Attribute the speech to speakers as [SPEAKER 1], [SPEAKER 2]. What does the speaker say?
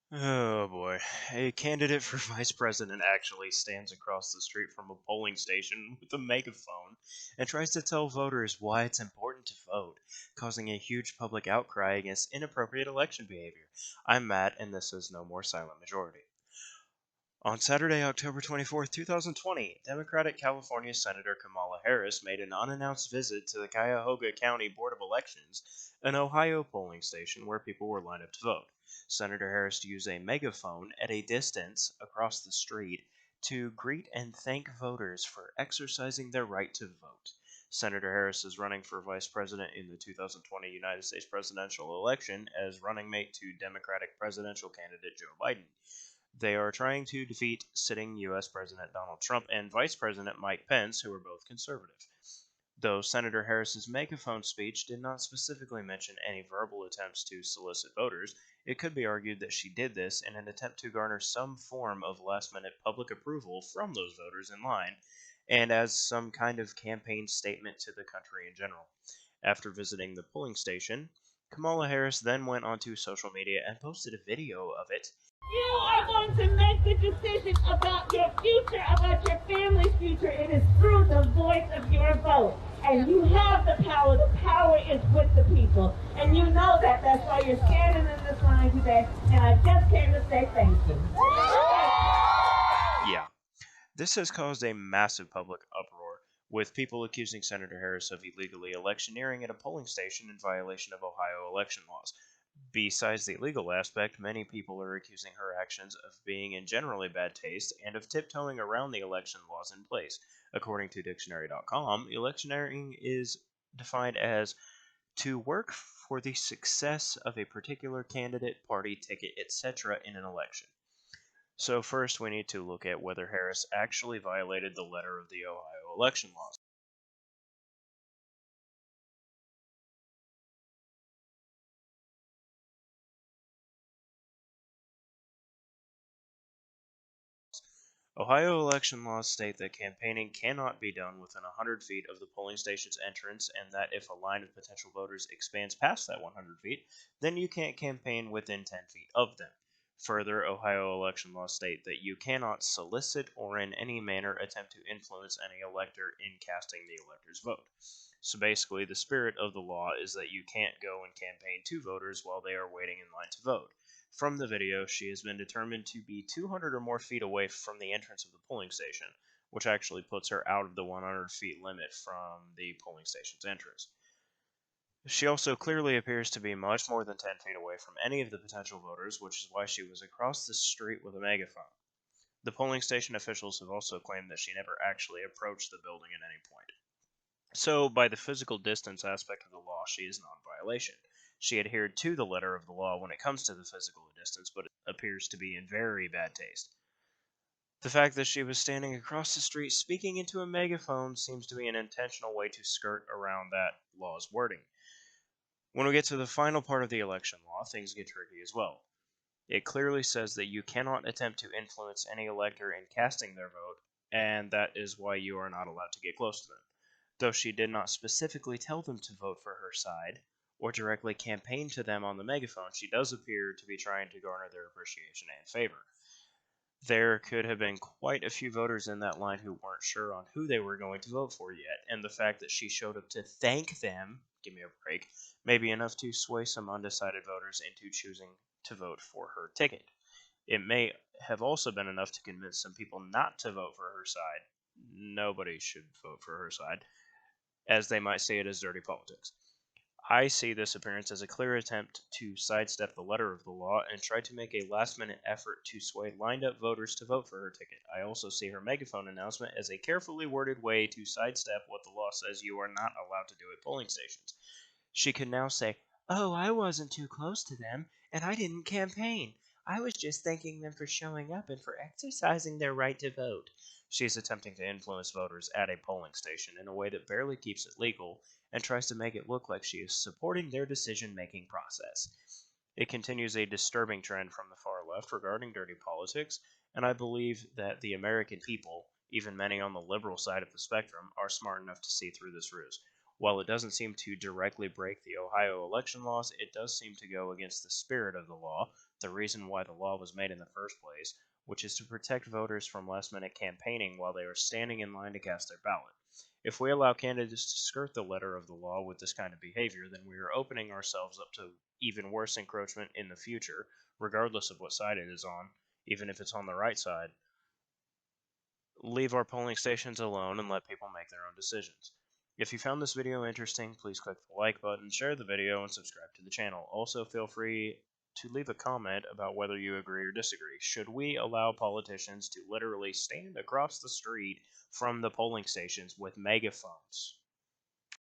[SPEAKER 1] Oh boy. A candidate for vice president actually stands across the street from a polling station with a megaphone and tries to tell voters why it's important to vote, causing a huge public outcry against inappropriate election behavior. I'm Matt, and this is No More Silent Majority. On Saturday, October 24th, 2020, Democratic California Senator Kamala Harris made an unannounced visit to the Cuyahoga County Board of Elections, an Ohio polling station where people were lined up to vote. Senator Harris used a megaphone at a distance across the street to greet and thank voters for exercising their right to vote. Senator Harris is running for vice president in the 2020 United States presidential election as running mate to Democratic presidential candidate Joe Biden. They are trying to defeat sitting U.S. President Donald Trump and Vice President Mike Pence, who are both conservative. Though Senator Harris's megaphone speech did not specifically mention any verbal attempts to solicit voters, it could be argued that she did this in an attempt to garner some form of last-minute public approval from those voters in line, and as some kind of campaign statement to the country in general. After visiting the polling station, Kamala Harris then went onto social media and posted a video of it.
[SPEAKER 2] You are going to make the decision about your future, about your family's future. It is through the voice of your vote. And you have the power. The power is with the people. And you know that. That's why you're standing in this line today. And I just came to say thank you.
[SPEAKER 1] Yeah, this has caused a massive public uproar, with people accusing Senator Harris of illegally electioneering at a polling station in violation of Ohio election laws. Besides the legal aspect, many people are accusing her actions of being in generally bad taste and of tiptoeing around the election laws in place. According to dictionary.com, electioneering is defined as to work for the success of a particular candidate, party, ticket, etc. in an election. So first we need to look at whether Harris actually violated the letter of the Ohio election laws. Ohio election laws state that campaigning cannot be done within 100 feet of the polling station's entrance, and that if a line of potential voters expands past that 100 feet, then you can't campaign within 10 feet of them. Further, Ohio election laws state that you cannot solicit or in any manner attempt to influence any elector in casting the elector's vote. So basically, the spirit of the law is that you can't go and campaign to voters while they are waiting in line to vote. From the video, she has been determined to be 200 or more feet away from the entrance of the polling station, which actually puts her out of the 100 feet limit from the polling station's entrance. She also clearly appears to be much more than 10 feet away from any of the potential voters, which is why she was across the street with a megaphone. The polling station officials have also claimed that she never actually approached the building at any point. So, by the physical distance aspect of the law, she is not in violation. She adhered to the letter of the law when it comes to the physical distance, but it appears to be in very bad taste. The fact that she was standing across the street speaking into a megaphone seems to be an intentional way to skirt around that law's wording. When we get to the final part of the election law, things get tricky as well. It clearly says that you cannot attempt to influence any elector in casting their vote, and that is why you are not allowed to get close to them. Though she did not specifically tell them to vote for her side, or directly campaign to them on the megaphone, she does appear to be trying to garner their appreciation and favor. There could have been quite a few voters in that line who weren't sure on who they were going to vote for yet, and the fact that she showed up to thank them, give me a break, may be enough to sway some undecided voters into choosing to vote for her ticket. It may have also been enough to convince some people not to vote for her side. Nobody should vote for her side, as they might see it as dirty politics. I see this appearance as a clear attempt to sidestep the letter of the law and try to make a last minute effort to sway lined up voters to vote for her ticket. I also see her megaphone announcement as a carefully worded way to sidestep what the law says you are not allowed to do at polling stations. She can now say, "Oh, I wasn't too close to them, and I didn't campaign. I was just thanking them for showing up and for exercising their right to vote." She is attempting to influence voters at a polling station in a way that barely keeps it legal and tries to make it look like she is supporting their decision-making process. It continues a disturbing trend from the far left regarding dirty politics, and I believe that the American people, even many on the liberal side of the spectrum, are smart enough to see through this ruse. While it doesn't seem to directly break the Ohio election laws, it does seem to go against the spirit of the law, the reason why the law was made in the first place, which is to protect voters from last minute campaigning while they are standing in line to cast their ballot. If we allow candidates to skirt the letter of the law with this kind of behavior, then we are opening ourselves up to even worse encroachment in the future, regardless of what side it is on, even if it's on the right side. Leave our polling stations alone and let people make their own decisions. If you found this video interesting, please click the like button, share the video, and subscribe to the channel. Also, feel free to leave a comment about whether you agree or disagree. Should we allow politicians to literally stand across the street from the polling stations with megaphones?